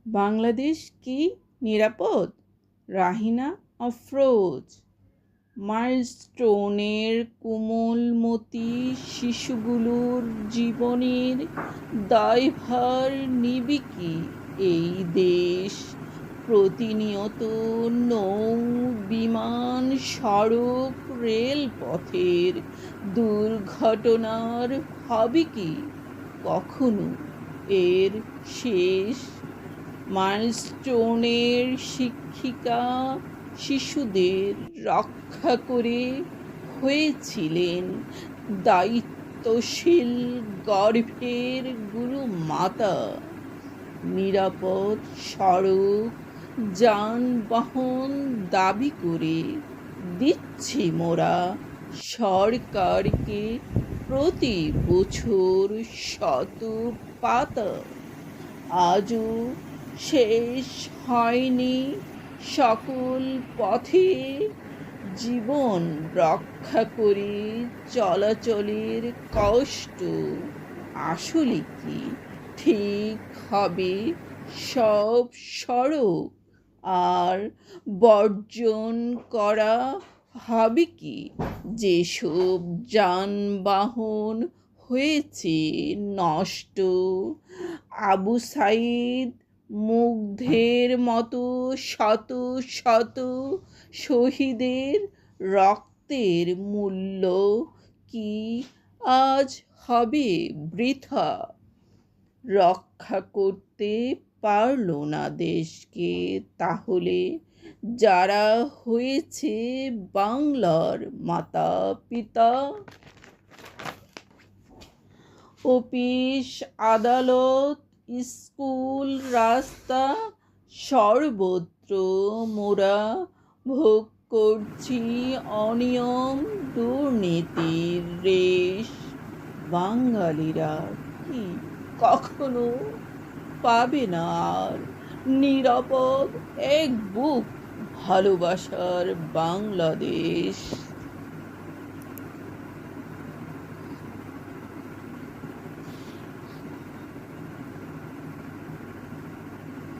বাংলাদেশ কি নিরাপদ? রাহিনা আফরোজ। মাইলস্টোনের কোমলমতি শিশুগুলোর জীবনের দায়ভার নিবে কি এই দেশ? প্রতিনিয়ত নৌ, বিমান, সড়ক, রেলপথের দুর্ঘটনার হবে কি কখনো এর শেষ? মাইলস্টোনের শিক্ষিকা শিশুদের রক্ষা করে হয়েছিলেন দায়িত্বশীল গর্ভের গুরুমাতা। নিরাপদ সড়ক, যানবাহন দাবি করে দিচ্ছি মোরা সরকারকে প্রতি বছর শত পাতা। আজও শেষ হয়নি সকল পথে জীবন রক্ষা করে চলাচলের কষ্ট। আসলে কি ঠিক হবে সব সড়ক আর বর্জন করা হবে কি যেসব যানবাহন হয়েছে নষ্ট? আবু সাঈদ, মুগ্ধের মতো শত শত শহীদের রক্তের মূল্য কি আজ হবে বৃথা? রক্ষা করতে পারল না দেশকে তাহলে যারা হয়েছে বাংলার মাতা পিতা? অফিস, আদালত, স্কুল, রাস্তা, সর্বত্র মোরা ভোগ করছি অনিয়ম দুর্নীতির রেশ। বাঙালিরা কি কখনো পাবে না আর নিরাপদ এক বুক ভালোবাসার বাংলাদেশ?